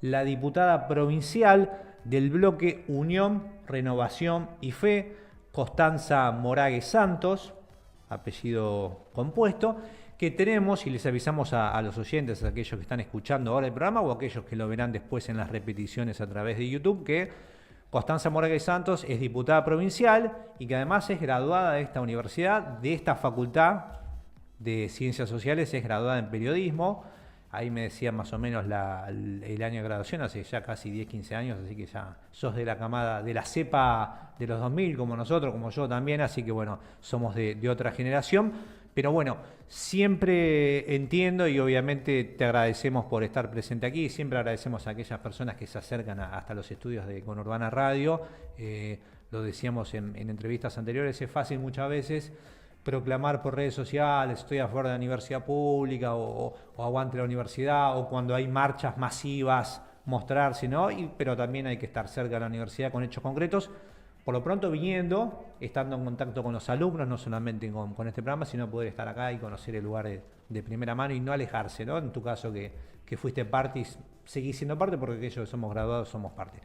la diputada provincial del bloque Unión, Renovación y Fe, Constanza Morague Santos, apellido compuesto, que tenemos, y les avisamos a los oyentes, a aquellos que están escuchando ahora el programa o aquellos que lo verán después en las repeticiones a través de YouTube, que Constanza Morague Santos es diputada provincial y que además es graduada de esta universidad, de esta facultad de Ciencias Sociales, es graduada en periodismo. Ahí me decían más o menos el año de graduación, hace ya casi 10, 15 años, así que ya sos de la camada, de la cepa de los 2000, como nosotros, como yo también, así que bueno, somos de otra generación. Pero bueno, siempre entiendo y obviamente te agradecemos por estar presente aquí, siempre agradecemos a aquellas personas que se acercan hasta los estudios de Conurbana Radio. Lo decíamos en entrevistas anteriores, es fácil muchas veces proclamar por redes sociales, estoy a favor de la universidad pública o aguante la universidad, o cuando hay marchas masivas mostrarse, ¿no? Pero también hay que estar cerca de la universidad con hechos concretos. Por lo pronto viniendo, estando en contacto con los alumnos, no solamente con este programa, sino poder estar acá y conocer el lugar de primera mano y no alejarse, ¿no? En tu caso que fuiste parte y seguís siendo parte, porque aquellos que somos graduados somos parte.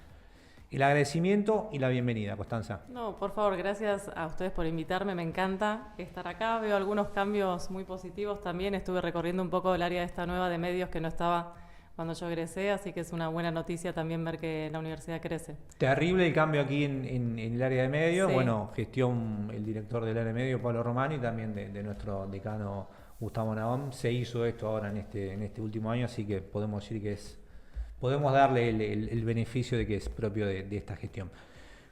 El agradecimiento y la bienvenida, Constanza. No, por favor, gracias a ustedes por invitarme, me encanta estar acá, veo algunos cambios muy positivos también, estuve recorriendo un poco el área esta nueva de medios que no estaba cuando yo egresé, así que es una buena noticia también ver que la universidad crece. Terrible el cambio aquí en el área de medios, Sí. bueno, gestión el director del área de medios, Pablo Romano, y también de nuestro decano Gustavo Nahom. Se hizo esto ahora en este último año, así que podemos decir que podemos darle el beneficio de que es propio de esta gestión.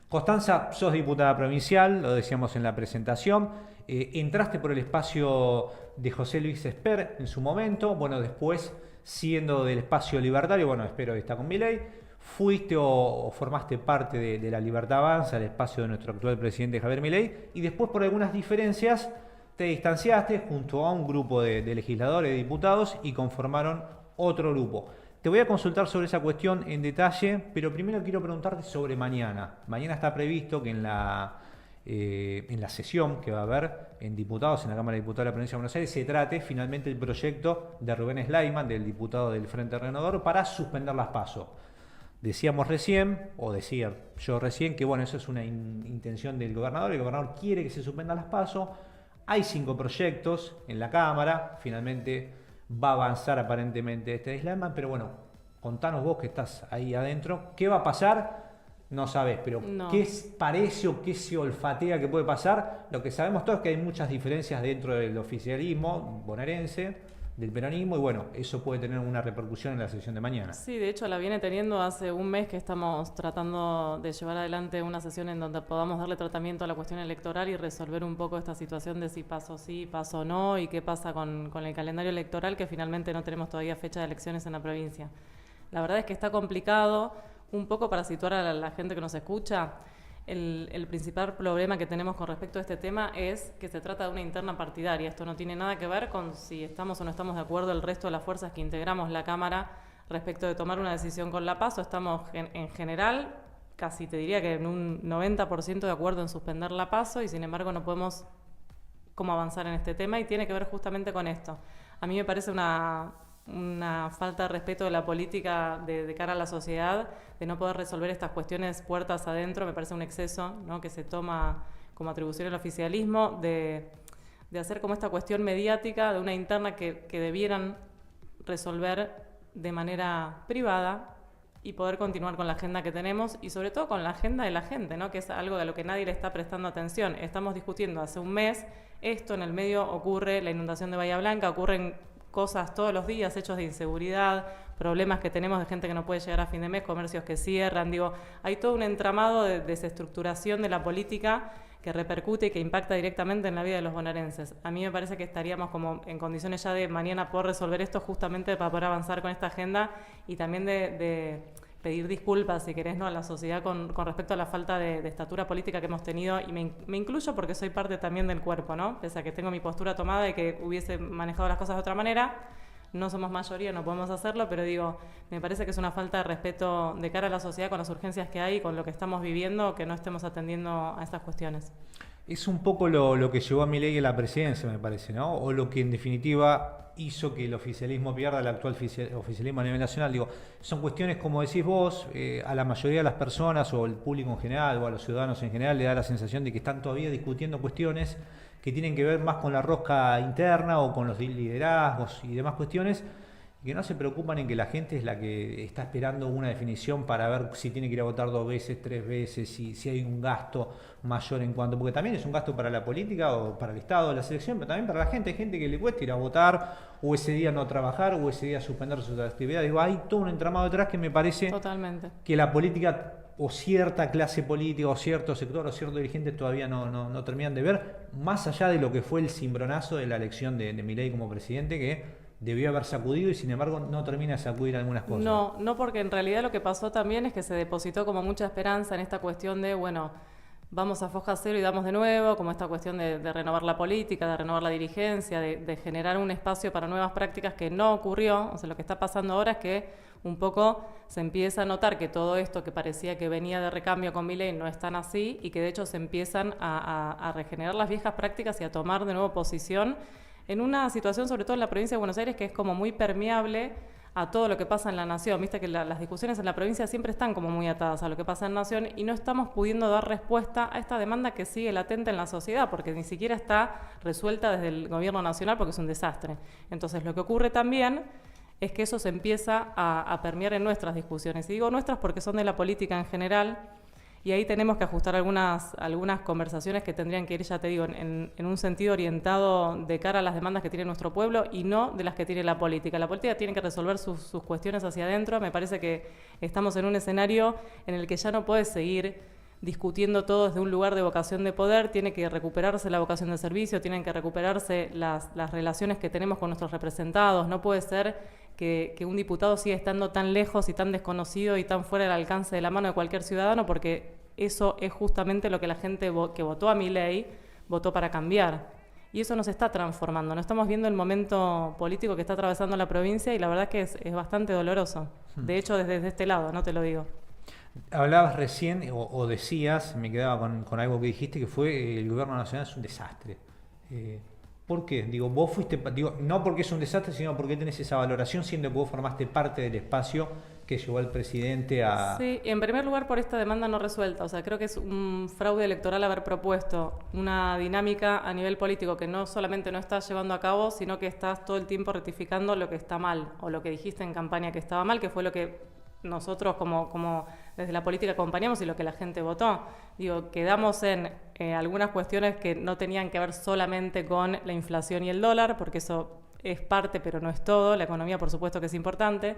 Constanza, sos diputada provincial, lo decíamos en la presentación, entraste por el espacio de José Luis Esper en su momento, bueno, después siendo del espacio libertario, bueno, espero que está con Milei, fuiste o formaste parte de la Libertad Avanza, el espacio de nuestro actual presidente Javier Milei, y después por algunas diferencias te distanciaste junto a un grupo de legisladores, de diputados, y conformaron otro grupo. Te voy a consultar sobre esa cuestión en detalle, pero primero quiero preguntarte sobre mañana. Mañana está previsto que en la sesión que va a haber en diputados, en la Cámara de Diputados de la Provincia de Buenos Aires, se trate finalmente el proyecto de Rubén Slayman, del diputado del Frente Renovador, para suspender las PASO. Decíamos recién, o decía yo recién, que bueno, eso es una intención del gobernador. El gobernador quiere que se suspendan las PASO. Hay 5 proyectos en la Cámara, finalmente va a avanzar aparentemente este Slayman, pero bueno, contanos vos que estás ahí adentro, ¿qué va a pasar? No sabés, pero no. ¿Qué parece o qué se olfatea que puede pasar? Lo que sabemos todos es que hay muchas diferencias dentro del oficialismo bonaerense, del peronismo, y bueno, eso puede tener una repercusión en la sesión de mañana. Sí, de hecho la viene teniendo hace un mes que estamos tratando de llevar adelante una sesión en donde podamos darle tratamiento a la cuestión electoral y resolver un poco esta situación de si paso sí, paso no, y qué pasa con el calendario electoral, que finalmente no tenemos todavía fecha de elecciones en la provincia. La verdad es que está complicado, un poco para situar a la gente que nos escucha. El principal problema que tenemos con respecto a este tema es que se trata de una interna partidaria. Esto no tiene nada que ver con si estamos o no estamos de acuerdo el resto de las fuerzas que integramos la Cámara respecto de tomar una decisión con la PASO. Estamos en general, casi te diría que en un 90% de acuerdo en suspender la PASO, y sin embargo no podemos cómo avanzar en este tema, y tiene que ver justamente con esto. A mí me parece una falta de respeto de la política de cara a la sociedad, de no poder resolver estas cuestiones puertas adentro. Me parece un exceso, ¿no?, que se toma como atribución al oficialismo, de hacer como esta cuestión mediática de una interna que debieran resolver de manera privada y poder continuar con la agenda que tenemos, y sobre todo con la agenda de la gente, ¿no?, que es algo a lo que nadie le está prestando atención. Estamos discutiendo hace un mes esto, en el medio ocurre la inundación de Bahía Blanca, ocurren cosas todos los días, hechos de inseguridad, problemas que tenemos de gente que no puede llegar a fin de mes, comercios que cierran. Digo, hay todo un entramado de desestructuración de la política que repercute y que impacta directamente en la vida de los bonaerenses. A mí me parece que estaríamos como en condiciones ya de mañana poder resolver esto, justamente para poder avanzar con esta agenda, y también de pedir disculpas, si querés, ¿no?, a la sociedad con respecto a la falta de estatura política que hemos tenido, y me incluyo porque soy parte también del cuerpo, ¿no?, pese a que tengo mi postura tomada y que hubiese manejado las cosas de otra manera. No somos mayoría, no podemos hacerlo, pero digo, me parece que es una falta de respeto de cara a la sociedad con las urgencias que hay y con lo que estamos viviendo, que no estemos atendiendo a estas cuestiones. Es un poco lo que llevó a Milei a la presidencia, me parece, ¿no? O lo que en definitiva hizo que el oficialismo pierda, el actual oficialismo a nivel nacional. Digo, son cuestiones, como decís vos, a la mayoría de las personas o al público en general o a los ciudadanos en general le da la sensación de que están todavía discutiendo cuestiones que tienen que ver más con la rosca interna o con los liderazgos y demás cuestiones, y que no se preocupan en que la gente es la que está esperando una definición para ver si tiene que ir a votar 2 veces, 3 veces, si hay un gasto mayor en cuanto, porque también es un gasto para la política o para el Estado, la selección, pero también para la gente. Hay gente que le cuesta ir a votar, o ese día no trabajar, o ese día suspender sus actividades. Digo, hay todo un entramado detrás que me parece Totalmente. que la política o cierta clase política o cierto sector o cierto dirigente todavía no terminan de ver, más allá de lo que fue el cimbronazo de la elección de Milei como presidente, que debió haber sacudido y sin embargo no termina de sacudir algunas cosas. No, porque en realidad lo que pasó también es que se depositó como mucha esperanza en esta cuestión de, bueno, vamos a foja cero y damos de nuevo, como esta cuestión de renovar la política, de renovar la dirigencia, de generar un espacio para nuevas prácticas, que no ocurrió. O sea, lo que está pasando ahora es que un poco se empieza a notar que todo esto que parecía que venía de recambio con Milei no es tan así, y que de hecho se empiezan a regenerar las viejas prácticas y a tomar de nuevo posición en una situación, sobre todo en la provincia de Buenos Aires, que es como muy permeable a todo lo que pasa en la nación. Viste que las discusiones en la provincia siempre están como muy atadas a lo que pasa en nación, y no estamos pudiendo dar respuesta a esta demanda que sigue latente en la sociedad, porque ni siquiera está resuelta desde el gobierno nacional, porque es un desastre. Entonces lo que ocurre también es que eso se empieza a permear en nuestras discusiones. Y digo nuestras porque son de la política en general, y ahí tenemos que ajustar algunas conversaciones que tendrían que ir, ya te digo, en un sentido orientado de cara a las demandas que tiene nuestro pueblo y no de las que tiene la política. La política tiene que resolver sus cuestiones hacia adentro. Me parece que estamos en un escenario en el que ya no puede seguir discutiendo todo desde un lugar de vocación de poder. Tiene que recuperarse la vocación de servicio, tienen que recuperarse las relaciones que tenemos con nuestros representados. No puede ser que un diputado siga estando tan lejos y tan desconocido y tan fuera del alcance de la mano de cualquier ciudadano, porque eso es justamente lo que la gente que votó a Milei votó para cambiar. Y eso nos está transformando. No estamos viendo el momento político que está atravesando la provincia, y la verdad que es bastante doloroso. De hecho, desde este lado, no te lo digo. Hablabas recién, o decías, me quedaba con algo que dijiste, que fue el gobierno nacional es un desastre. ¿Por qué? Digo, vos fuiste, no porque es un desastre, sino porque tenés esa valoración, siendo que vos formaste parte del espacio que llevó al presidente a... Sí, en primer lugar por esta demanda no resuelta. O sea, creo que es un fraude electoral haber propuesto una dinámica a nivel político que no solamente no estás llevando a cabo, sino que estás todo el tiempo rectificando lo que está mal, o lo que dijiste en campaña que estaba mal, que fue lo que nosotros como desde la política acompañamos y lo que la gente votó. Digo, quedamos en algunas cuestiones que no tenían que ver solamente con la inflación y el dólar, porque eso es parte, pero no es todo. La economía, por supuesto que es importante,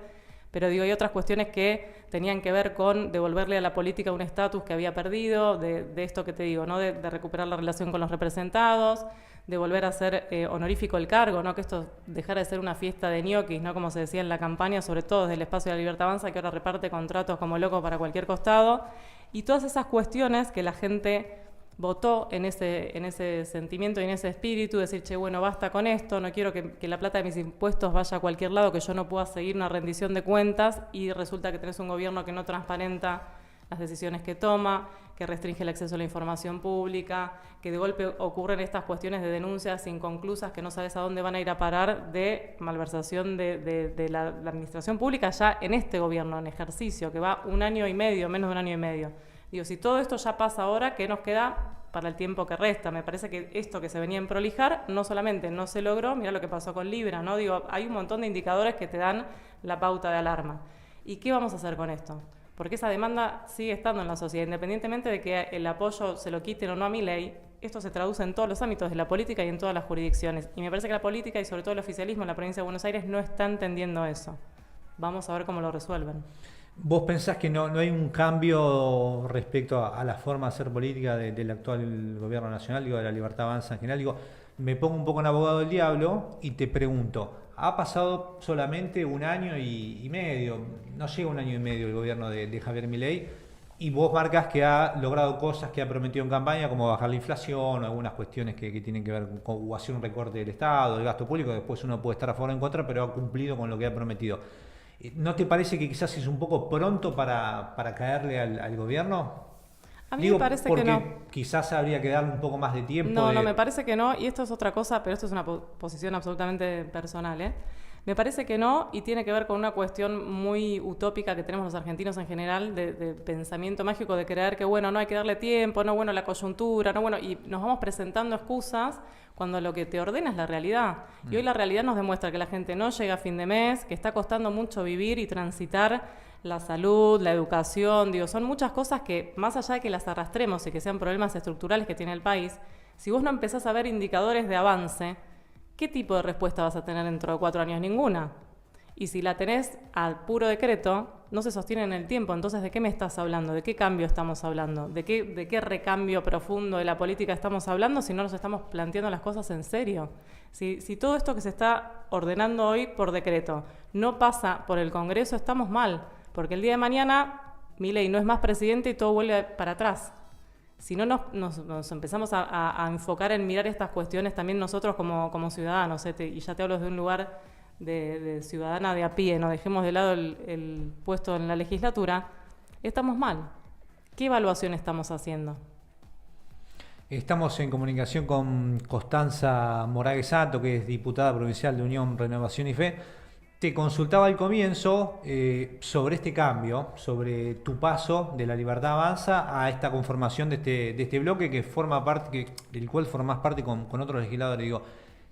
pero digo, hay otras cuestiones que tenían que ver con devolverle a la política un estatus que había perdido, de esto que te digo, ¿no? De recuperar la relación con los representados, de volver a ser honorífico el cargo, ¿no? Que esto dejara de ser una fiesta de ñoquis, ¿no? Como se decía en la campaña, sobre todo desde el espacio de la Libertad Avanza, que ahora reparte contratos como loco para cualquier costado, y todas esas cuestiones que la gente votó en ese sentimiento y en ese espíritu, decir, che, bueno, basta con esto, no quiero que la plata de mis impuestos vaya a cualquier lado, que yo no pueda seguir una rendición de cuentas, y resulta que tenés un gobierno que no transparenta las decisiones que toma, que restringe el acceso a la información pública, que de golpe ocurren estas cuestiones de denuncias inconclusas que no sabes a dónde van a ir a parar, de malversación de la administración pública ya en este gobierno en ejercicio, que va 1 año y medio, menos de 1 año y medio. Digo, si todo esto ya pasa ahora, ¿qué nos queda para el tiempo que resta? Me parece que esto que se venía en prolijar, no solamente no se logró, mira lo que pasó con Libra, ¿no? Digo, hay un montón de indicadores que te dan la pauta de alarma. ¿Y qué vamos a hacer con esto? Porque esa demanda sigue estando en la sociedad, independientemente de que el apoyo se lo quiten o no a Milei. Esto se traduce en todos los ámbitos de la política y en todas las jurisdicciones. Y me parece que la política y sobre todo el oficialismo en la provincia de Buenos Aires no está entendiendo eso. Vamos a ver cómo lo resuelven. ¿Vos pensás que no hay un cambio respecto a la forma de hacer política del actual gobierno nacional, digo, de la Libertad Avanza en general? Digo, me pongo un poco en abogado del diablo y te pregunto, ha pasado solamente 1 año y medio, no llega 1 año y medio el gobierno de Javier Milei, y vos marcas que ha logrado cosas que ha prometido en campaña, como bajar la inflación o algunas cuestiones que tienen que ver con o hacer un recorte del Estado, del gasto público, después uno puede estar a favor o en contra, pero ha cumplido con lo que ha prometido. ¿No te parece que quizás es un poco pronto para caerle al gobierno? A mí me parece que no. Porque quizás habría que darle un poco más de tiempo. No, me parece que no, y esto es otra cosa, pero esto es una posición absolutamente personal, ¿eh? Me parece que no, y tiene que ver con una cuestión muy utópica que tenemos los argentinos en general, de pensamiento mágico, de creer que, bueno, no hay que darle tiempo, no, bueno, la coyuntura, no, bueno, y nos vamos presentando excusas cuando lo que te ordena es la realidad. Y hoy la realidad nos demuestra que la gente no llega a fin de mes, que está costando mucho vivir y transitar la salud, la educación, digo, son muchas cosas que, más allá de que las arrastremos y que sean problemas estructurales que tiene el país, si vos no empezás a ver indicadores de avance, ¿qué tipo de respuesta vas a tener dentro de 4 años? Ninguna. Y si la tenés al puro decreto, no se sostiene en el tiempo. Entonces, ¿de qué me estás hablando? ¿De qué cambio estamos hablando? ¿De qué recambio profundo de la política estamos hablando si no nos estamos planteando las cosas en serio? Si todo esto que se está ordenando hoy por decreto no pasa por el Congreso, estamos mal. Porque el día de mañana Milei no es más presidente y todo vuelve para atrás. Si no nos empezamos a enfocar en mirar estas cuestiones también nosotros como ciudadanos, y ya te hablo desde un lugar de ciudadana de a pie, no dejemos de lado el puesto en la legislatura, estamos mal. ¿Qué evaluación estamos haciendo? Estamos en comunicación con Constanza Moragues Santo, que es diputada provincial de Unión, Renovación y Fe. Te consultaba al comienzo sobre este cambio, sobre tu paso de La Libertad Avanza a esta conformación de este bloque que forma parte, del cual formás parte con otros legisladores. Digo,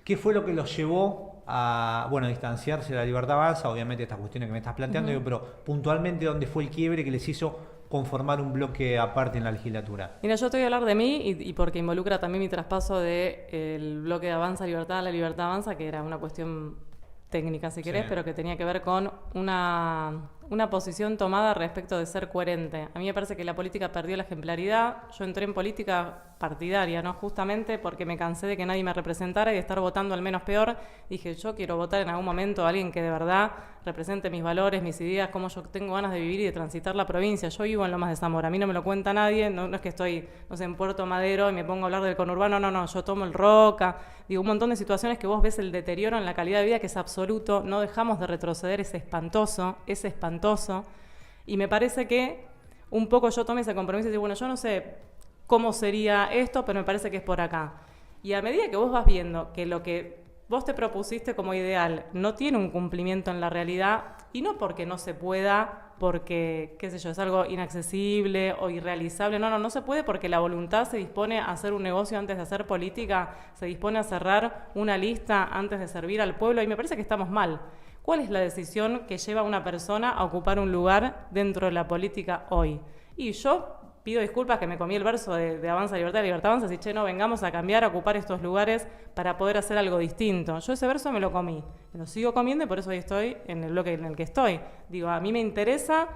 ¿qué fue lo que los llevó a distanciarse de La Libertad Avanza? Obviamente estas cuestiones que me estás planteando, digo, pero puntualmente, ¿dónde fue el quiebre que les hizo conformar un bloque aparte en la legislatura? Mira, yo te voy a hablar de mí y porque involucra también mi traspaso del bloque de Avanza Libertad a La Libertad Avanza, que era una cuestión técnica, si querés, pero que tenía que ver con una posición tomada respecto de ser coherente. A mí me parece que la política perdió la ejemplaridad. Yo entré en política partidaria, ¿no? Justamente porque me cansé de que nadie me representara y de estar votando al menos peor. Dije, yo quiero votar en algún momento a alguien que de verdad represente mis valores, mis ideas, cómo yo tengo ganas de vivir y de transitar la provincia. Yo vivo en Lomas de Zamora, a mí no me lo cuenta nadie, no es que estoy, no sé, en Puerto Madero y me pongo a hablar del conurbano, no, yo tomo el Roca, digo, un montón de situaciones que vos ves el deterioro en la calidad de vida que es absoluto, no dejamos de retroceder, es espantoso, y me parece que un poco yo tomé ese compromiso y dije, bueno, yo no sé cómo sería esto, pero me parece que es por acá. Y a medida que vos vas viendo que lo que vos te propusiste como ideal no tiene un cumplimiento en la realidad, y no porque no se pueda, porque, qué sé yo, es algo inaccesible o irrealizable, no se puede porque la voluntad se dispone a hacer un negocio antes de hacer política, se dispone a cerrar una lista antes de servir al pueblo, y me parece que estamos mal. ¿Cuál es la decisión que lleva a una persona a ocupar un lugar dentro de la política hoy? Y yo pido disculpas que me comí el verso de Avanza Libertad, Libertad Avanza, si no, vengamos a cambiar, a ocupar estos lugares para poder hacer algo distinto. Yo ese verso me lo comí, me lo sigo comiendo y por eso hoy estoy en el bloque en el que estoy. Digo, a mí me interesa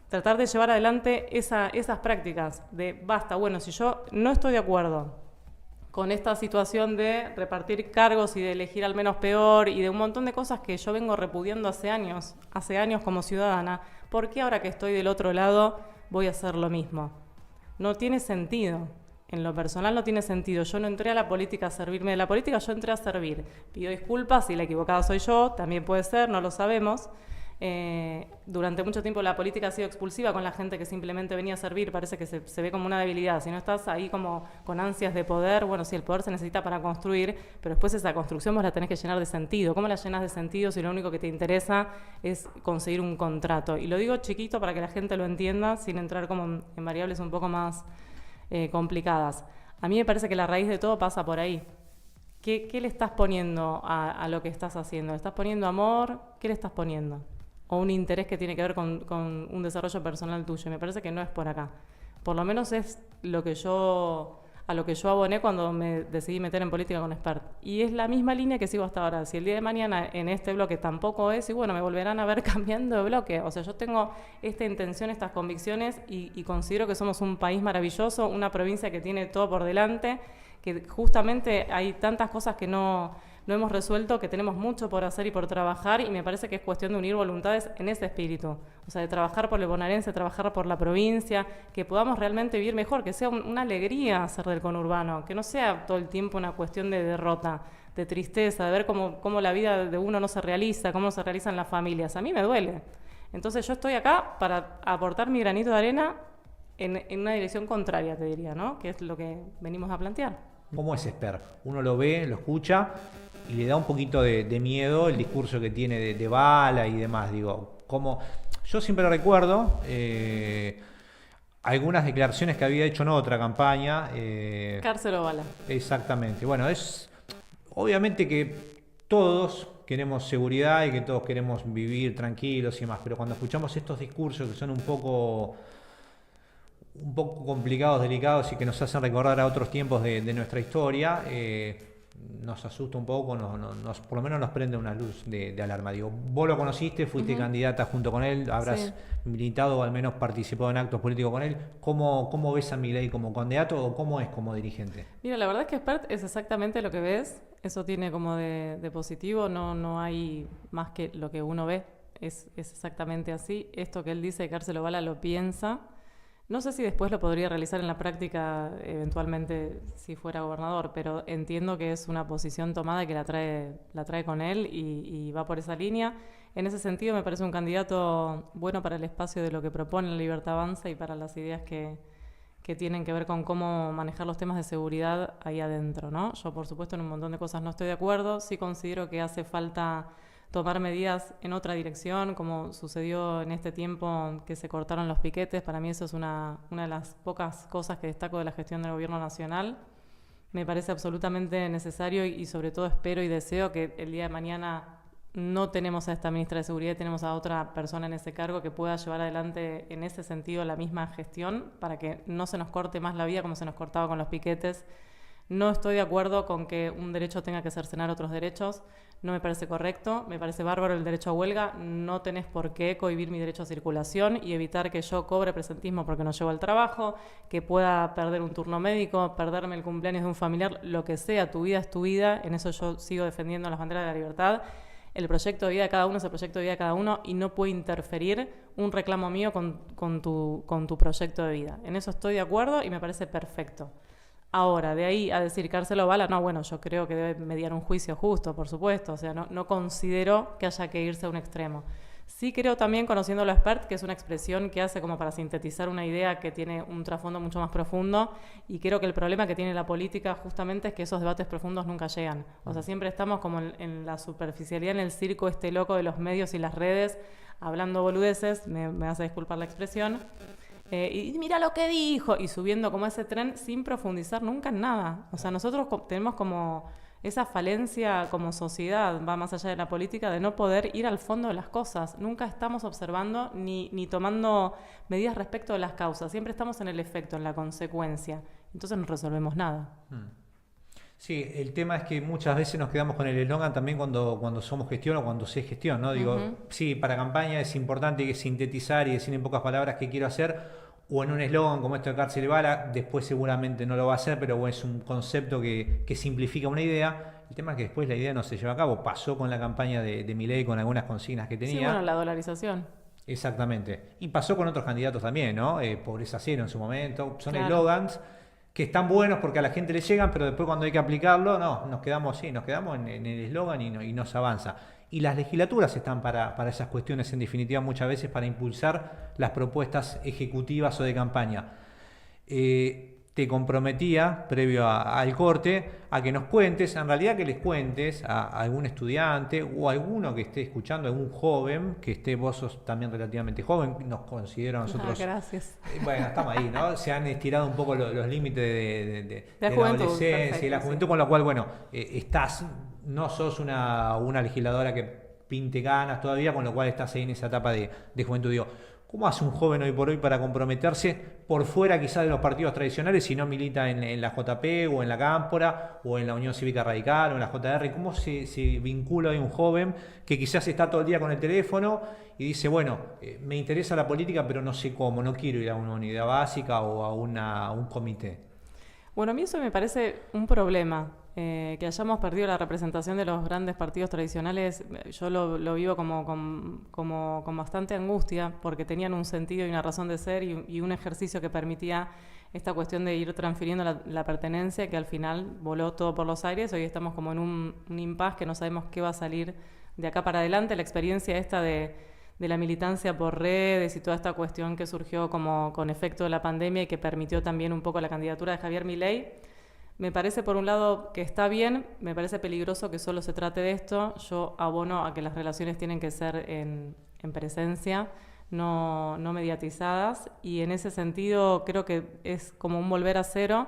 tratar de llevar adelante esas prácticas de basta, bueno, si yo no estoy de acuerdo con esta situación de repartir cargos y de elegir al menos peor y de un montón de cosas que yo vengo repudiando hace años como ciudadana, ¿por qué ahora que estoy del otro lado voy a hacer lo mismo? No tiene sentido. En lo personal no tiene sentido. Yo no entré a la política a servirme de la política, yo entré a servir. Pido disculpas, si la equivocada soy yo, también puede ser, no lo sabemos. Durante mucho tiempo la política ha sido expulsiva con la gente que simplemente venía a servir, parece que se ve como una debilidad. Si no estás ahí como con ansias de poder, bueno, sí, el poder se necesita para construir, pero después esa construcción vos la tenés que llenar de sentido. ¿Cómo la llenas de sentido si lo único que te interesa es conseguir un contrato? Y lo digo chiquito para que la gente lo entienda, sin entrar como en variables un poco más complicadas. A mí me parece que la raíz de todo pasa por ahí. ¿Qué le estás poniendo a lo que estás haciendo? ¿Le estás poniendo amor? ¿Qué le estás poniendo? O un interés que tiene que ver con un desarrollo personal tuyo. Me parece que no es por acá. Por lo menos es a lo que yo aboné cuando me decidí meter en política con Expert. Y es la misma línea que sigo hasta ahora. Si el día de mañana en este bloque tampoco es, y bueno, me volverán a ver cambiando de bloque. O sea, yo tengo esta intención, estas convicciones y considero que somos un país maravilloso, una provincia que tiene todo por delante, que justamente hay tantas cosas que no hemos resuelto, que tenemos mucho por hacer y por trabajar, y me parece que es cuestión de unir voluntades en ese espíritu, o sea, de trabajar por el bonaerense, trabajar por la provincia, que podamos realmente vivir mejor, que sea una alegría ser del conurbano, que no sea todo el tiempo una cuestión de derrota, de tristeza, de ver cómo la vida de uno no se realiza, cómo se realizan las familias. A mí me duele. Entonces yo estoy acá para aportar mi granito de arena en una dirección contraria, te diría, ¿no? Que es lo que venimos a plantear. ¿Cómo es Esper? Uno lo ve, lo escucha y le da un poquito de miedo el discurso que tiene de bala y demás. Digo, como yo siempre recuerdo algunas declaraciones que había hecho en otra campaña. Cárcel o bala. Exactamente. Bueno, es obviamente que todos queremos seguridad y que todos queremos vivir tranquilos y demás, pero cuando escuchamos estos discursos que son un poco complicados, delicados y que nos hacen recordar a otros tiempos de nuestra historia, nos asusta un poco, por lo menos nos prende una luz de alarma. Digo, vos lo conociste, fuiste candidata junto con él, habrás militado o al menos participado en actos políticos con él. ¿Cómo ves a Milei como candidato o cómo es como dirigente? Mira, la verdad es que Spert es exactamente lo que ves, eso tiene como de positivo, no hay más que lo que uno ve, es exactamente así. Esto que él dice de cárcel o bala lo piensa. No sé si después lo podría realizar en la práctica, eventualmente, si fuera gobernador, pero entiendo que es una posición tomada y que la trae con él y va por esa línea. En ese sentido, me parece un candidato bueno para el espacio de lo que propone la Libertad Avanza y para las ideas que tienen que ver con cómo manejar los temas de seguridad ahí adentro, ¿no? Yo, por supuesto, en un montón de cosas no estoy de acuerdo. Sí considero que hace falta tomar medidas en otra dirección, como sucedió en este tiempo que se cortaron los piquetes. Para mí eso es una de las pocas cosas que destaco de la gestión del gobierno nacional. Me parece absolutamente necesario y sobre todo espero y deseo que el día de mañana no tenemos a esta ministra de Seguridad, tenemos a otra persona en ese cargo que pueda llevar adelante en ese sentido la misma gestión para que no se nos corte más la vida como se nos cortaba con los piquetes. No estoy de acuerdo con que un derecho tenga que cercenar otros derechos, no me parece correcto, me parece bárbaro el derecho a huelga, no tenés por qué cohibir mi derecho a circulación y evitar que yo cobre presentismo porque no llego al trabajo, que pueda perder un turno médico, perderme el cumpleaños de un familiar, lo que sea, tu vida es tu vida, en eso yo sigo defendiendo las banderas de la libertad. El proyecto de vida de cada uno es el proyecto de vida de cada uno y no puede interferir un reclamo mío con tu proyecto de vida. En eso estoy de acuerdo y me parece perfecto. Ahora, de ahí a decir cárcel o bala, no, bueno, yo creo que debe mediar un juicio justo, por supuesto, o sea, no considero que haya que irse a un extremo. Sí creo también, conociéndolo a Spert, que es una expresión que hace como para sintetizar una idea que tiene un trasfondo mucho más profundo, y creo que el problema que tiene la política justamente es que esos debates profundos nunca llegan. O sea, siempre estamos como en la superficialidad, en el circo este loco de los medios y las redes, hablando boludeces, me vas a disculpar la expresión, y mira lo que dijo, y subiendo como ese tren sin profundizar nunca en nada. O sea, nosotros tenemos como esa falencia como sociedad, va más allá de la política, de no poder ir al fondo de las cosas. Nunca estamos observando ni tomando medidas respecto de las causas. Siempre estamos en el efecto, en la consecuencia. Entonces no resolvemos nada. Sí, el tema es que muchas veces nos quedamos con el eslogan también cuando somos gestión o cuando se gestión, ¿no? Digo, sí, para campaña es importante sintetizar y decir en pocas palabras qué quiero hacer, o en un eslogan como esto de cárcel y bala, después seguramente no lo va a hacer, pero bueno, es un concepto que simplifica una idea. El tema es que después la idea no se lleva a cabo. Pasó con la campaña de Milei con algunas consignas que tenía. Sí, bueno, la dolarización. Exactamente. Y pasó con otros candidatos también, ¿no? Pobreza cero en su momento. Son eslogans que están buenos porque a la gente le llegan, pero después cuando hay que aplicarlo, no, nos quedamos en el eslogan y no se avanza. Y las legislaturas están para esas cuestiones, en definitiva, muchas veces para impulsar las propuestas ejecutivas o de campaña. Te comprometía, previo al corte, a que nos cuentes, en realidad que les cuentes a algún estudiante o a alguno que esté escuchando, algún joven, que esté, vos sos también relativamente joven, nos considero a nosotros... gracias. Bueno, estamos ahí, ¿no? Se han estirado un poco los límites de la juventud, adolescencia perfecto, y la juventud, con lo cual, bueno, no sos una legisladora que pinte ganas todavía, con lo cual estás ahí en esa etapa de juventud. Digo, ¿cómo hace un joven hoy por hoy para comprometerse por fuera quizás de los partidos tradicionales si no milita en la JP o en la Cámpora o en la Unión Cívica Radical o en la JR? ¿Cómo se vincula hoy un joven que quizás está todo el día con el teléfono y dice, bueno, me interesa la política pero no sé cómo, no quiero ir a una unidad básica o a un comité? Bueno, a mí eso me parece un problema. Que hayamos perdido la representación de los grandes partidos tradicionales, yo lo vivo con bastante angustia, porque tenían un sentido y una razón de ser y un ejercicio que permitía esta cuestión de ir transfiriendo la pertenencia, que al final voló todo por los aires. Hoy estamos como en un impasse que no sabemos qué va a salir de acá para adelante. La experiencia esta de de la militancia por redes y toda esta cuestión que surgió como con efecto de la pandemia y que permitió también un poco la candidatura de Javier Milei. Me parece, por un lado, que está bien, me parece peligroso que solo se trate de esto. Yo abono a que las relaciones tienen que ser en presencia, no mediatizadas, y en ese sentido creo que es como un volver a cero,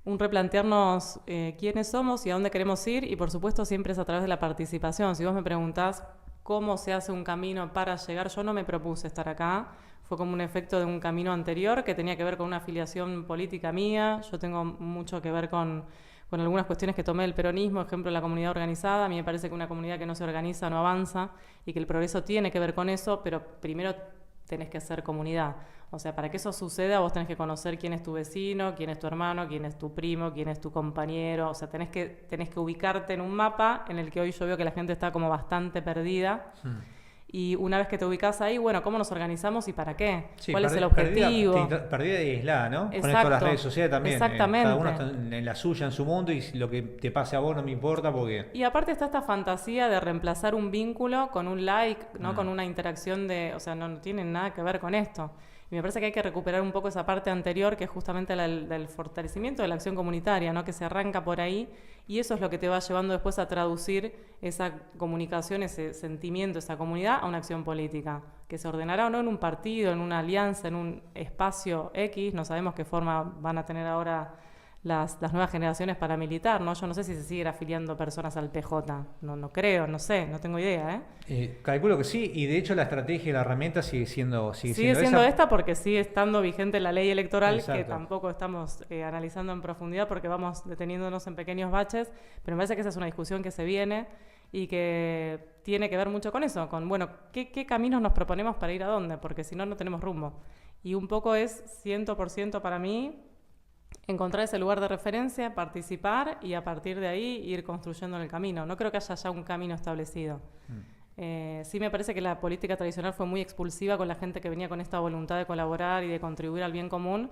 un replantearnos quiénes somos y a dónde queremos ir, y por supuesto siempre es a través de la participación. Si vos me preguntás cómo se hace un camino para llegar, yo no me propuse estar acá, fue como un efecto de un camino anterior que tenía que ver con una afiliación política mía. Yo tengo mucho que ver con algunas cuestiones que tomé del peronismo, ejemplo, la comunidad organizada. A mí me parece que una comunidad que no se organiza no avanza y que el progreso tiene que ver con eso, pero primero tenés que ser comunidad. O sea, para que eso suceda vos tenés que conocer quién es tu vecino, quién es tu hermano, quién es tu primo, quién es tu compañero. O sea, tenés que ubicarte en un mapa en el que hoy yo veo que la gente está como bastante perdida. Y una vez que te ubicás ahí, bueno, ¿cómo nos organizamos y para qué? Sí, ¿Cuál es el objetivo? Perdida y aislada, ¿no? Exacto, con esto de las redes sociales también. Exactamente. Cada uno está en la suya, en su mundo, y lo que te pase a vos no me importa porque... Y aparte está esta fantasía de reemplazar un vínculo con un like, ¿no? Con una interacción o sea, no tienen nada que ver con esto. Y me parece que hay que recuperar un poco esa parte anterior, que es justamente del fortalecimiento de la acción comunitaria, ¿no? Que se arranca por ahí, y eso es lo que te va llevando después a traducir esa comunicación, ese sentimiento, esa comunidad a una acción política, que se ordenará o no en un partido, en una alianza, en un espacio X. No sabemos qué forma van a tener ahora las nuevas generaciones para militar, ¿no? Yo no sé si se siguen afiliando personas al PJ, no creo, no sé, no tengo idea, calculo que sí, y de hecho la estrategia y la herramienta sigue siendo esta porque sigue estando vigente la ley electoral. Exacto. Que tampoco estamos analizando en profundidad porque vamos deteniéndonos en pequeños baches, pero me parece que esa es una discusión que se viene y que tiene que ver mucho con eso, con, bueno, ¿qué caminos nos proponemos para ir a dónde? Porque si no, no tenemos rumbo. Y un poco es 100% para mí encontrar ese lugar de referencia, participar y a partir de ahí ir construyendo el camino. No creo que haya ya un camino establecido. Sí me parece que la política tradicional fue muy expulsiva con la gente que venía con esta voluntad de colaborar y de contribuir al bien común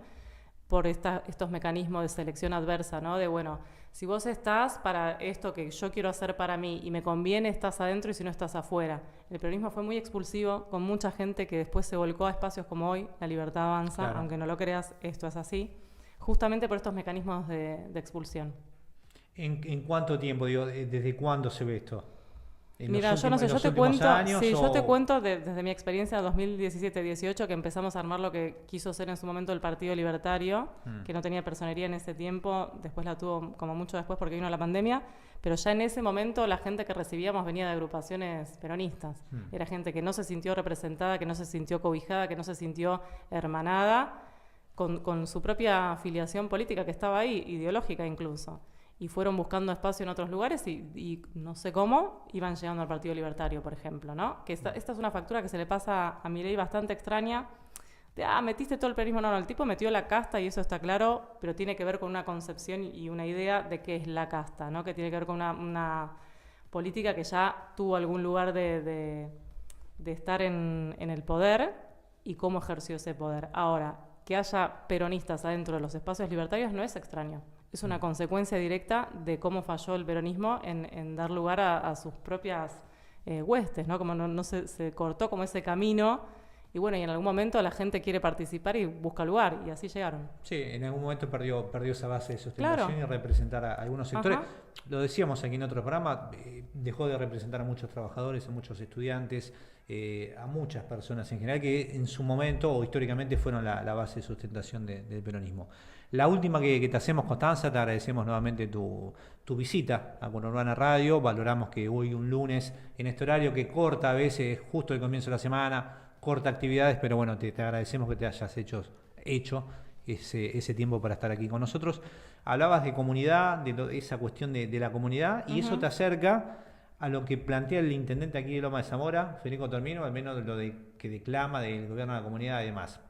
por estos mecanismos de selección adversa, ¿no? De, bueno, si vos estás para esto que yo quiero hacer para mí y me conviene, estás adentro, y si no, estás afuera. El peronismo fue muy expulsivo con mucha gente que después se volcó a espacios como hoy, La Libertad Avanza. Claro. Aunque no lo creas, esto es así, justamente por estos mecanismos de expulsión. ¿En cuánto tiempo, digo, desde cuándo se ve esto? Mira, yo no sé, yo te cuento desde mi experiencia 2017-18, que empezamos a armar lo que quiso ser en su momento el Partido Libertario, que no tenía personería en ese tiempo, después la tuvo como mucho después porque vino la pandemia, pero ya en ese momento la gente que recibíamos venía de agrupaciones peronistas. Era gente que no se sintió representada, que no se sintió cobijada, que no se sintió hermanada, con su propia afiliación política que estaba ahí, ideológica incluso. Y fueron buscando espacio en otros lugares y no sé cómo iban llegando al Partido Libertario, por ejemplo, ¿no? Que esta es una factura que se le pasa a Milei bastante extraña, de, metiste todo el peronismo. No, el tipo metió la casta y eso está claro, pero tiene que ver con una concepción y una idea de qué es la casta, ¿no? Que tiene que ver con una política que ya tuvo algún lugar de estar en el poder y cómo ejerció ese poder. Ahora, que haya peronistas adentro de los espacios libertarios no es extraño. Es una consecuencia directa de cómo falló el peronismo en dar lugar a sus propias huestes, ¿no? Como no se cortó como ese camino, y bueno, y en algún momento la gente quiere participar y busca lugar, y así llegaron. Sí, en algún momento perdió esa base de sustentación. Claro. Y representar a algunos sectores. Ajá. Lo decíamos aquí en otro programa, dejó de representar a muchos trabajadores, a muchos estudiantes, a muchas personas en general que en su momento o históricamente fueron la base de sustentación del peronismo. La última que te hacemos, Constanza, te agradecemos nuevamente tu visita a Conurbana Radio. Valoramos que hoy un lunes en este horario que corta a veces justo el comienzo de la semana, corta actividades, pero bueno, te agradecemos que te hayas hecho ese tiempo para estar aquí con nosotros. Hablabas de comunidad, de esa cuestión de la comunidad, y eso te acerca a lo que plantea el intendente aquí de Loma de Zamora, Federico Tormino, al menos lo que declama del gobierno de la comunidad y demás.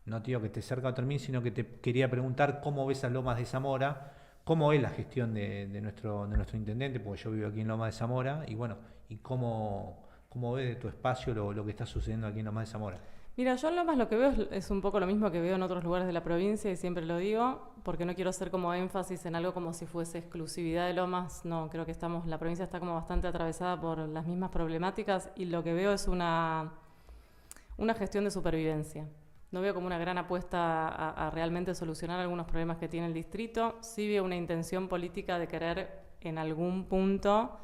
No te digo que te cerca a Tormín, sino que te quería preguntar cómo ves a Lomas de Zamora, cómo es la gestión de nuestro intendente, porque yo vivo aquí en Lomas de Zamora, y bueno, y cómo ves de tu espacio lo que está sucediendo aquí en Lomas de Zamora. Mira, yo en Lomas lo que veo es un poco lo mismo que veo en otros lugares de la provincia, y siempre lo digo, porque no quiero hacer como énfasis en algo como si fuese exclusividad de Lomas. No, creo que la provincia está como bastante atravesada por las mismas problemáticas, y lo que veo es una una gestión de supervivencia. No veo como una gran apuesta a realmente solucionar algunos problemas que tiene el distrito. Sí veo una intención política de querer en algún punto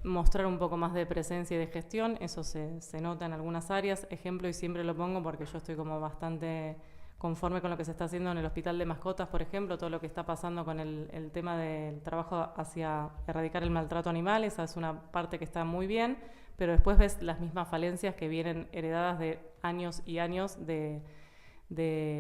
mostrar un poco más de presencia y de gestión. Eso se nota en algunas áreas. Ejemplo, y siempre lo pongo porque yo estoy como bastante conforme con lo que se está haciendo en el hospital de mascotas, por ejemplo, todo lo que está pasando con el tema del trabajo hacia erradicar el maltrato animal. Esa es una parte que está muy bien, pero después ves las mismas falencias que vienen heredadas de años y años de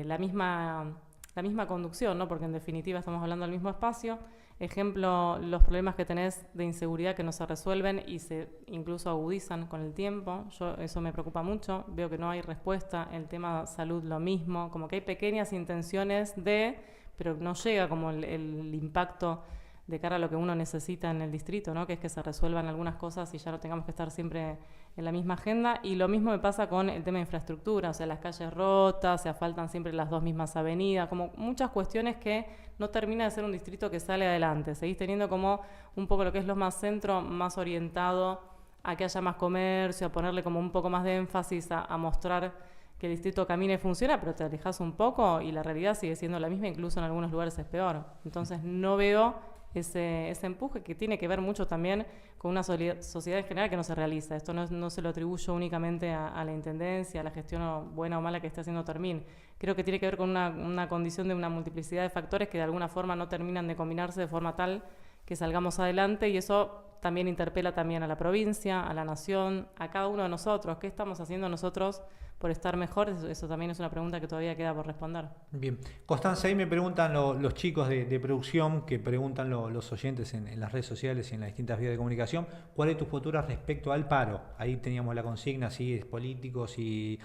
la misma conducción, ¿no? Porque en definitiva estamos hablando del mismo espacio. Ejemplo, los problemas que tenés de inseguridad que no se resuelven y se incluso agudizan con el tiempo. Eso me preocupa mucho. Veo que no hay respuesta. El tema salud lo mismo. Como que hay pequeñas intenciones pero no llega como el impacto de cara a lo que uno necesita en el distrito, ¿no? Que es que se resuelvan algunas cosas y ya no tengamos que estar siempre en la misma agenda. Y lo mismo me pasa con el tema de infraestructura, o sea, las calles rotas, se asfaltan siempre las dos mismas avenidas, como muchas cuestiones que no termina de ser un distrito que sale adelante. Seguís teniendo como un poco lo que es lo más centro, más orientado a que haya más comercio, a ponerle como un poco más de énfasis a mostrar que el distrito camina y funciona, pero te alejas un poco y la realidad sigue siendo la misma, incluso en algunos lugares es peor. Entonces no veo ese empuje que tiene que ver mucho también con una sociedad en general que no se realiza. Esto no se lo atribuyo únicamente a la intendencia, a la gestión buena o mala que esté haciendo Termín. Creo que tiene que ver con una condición de una multiplicidad de factores que de alguna forma no terminan de combinarse de forma tal que salgamos adelante, y eso también interpela también a la provincia, a la nación, a cada uno de nosotros. ¿Qué estamos haciendo nosotros por estar mejor? Eso también es una pregunta que todavía queda por responder. Bien. Constanza, ahí me preguntan los chicos de producción, que preguntan los oyentes en las redes sociales y en las distintas vías de comunicación, ¿cuál es tu postura respecto al paro? Ahí teníamos la consigna, si es político, si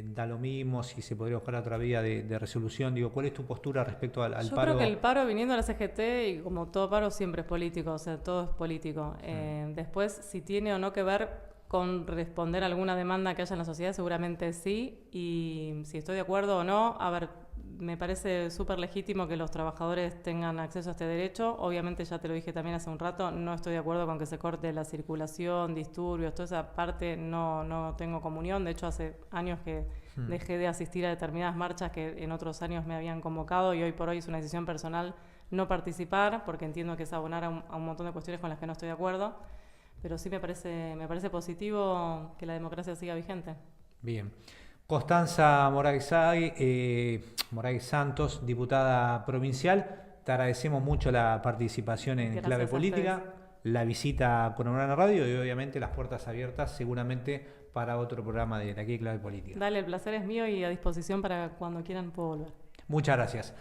da lo mismo, si se podría buscar otra vía de resolución. Digo, ¿cuál es tu postura respecto al paro? Yo creo que el paro viniendo a la CGT, y como todo paro siempre es político, o sea, todo es político. Después, si tiene o no que ver con responder a alguna demanda que haya en la sociedad, seguramente sí, y si estoy de acuerdo o no, a ver, me parece súper legítimo que los trabajadores tengan acceso a este derecho. Obviamente, ya te lo dije también hace un rato, no estoy de acuerdo con que se corte la circulación, disturbios, toda esa parte no tengo comunión. De hecho, hace años que dejé de asistir a determinadas marchas que en otros años me habían convocado, y hoy por hoy es una decisión personal no participar, porque entiendo que es abonar a un montón de cuestiones con las que no estoy de acuerdo. Pero sí me parece positivo que la democracia siga vigente. Bien. Constanza Moragues Santos, diputada provincial, te agradecemos mucho la participación en Clave Política, la visita a Conurbano Radio y obviamente las puertas abiertas seguramente para otro programa de aquí de Clave Política. Dale, el placer es mío y a disposición para cuando quieran puedo volver. Muchas gracias.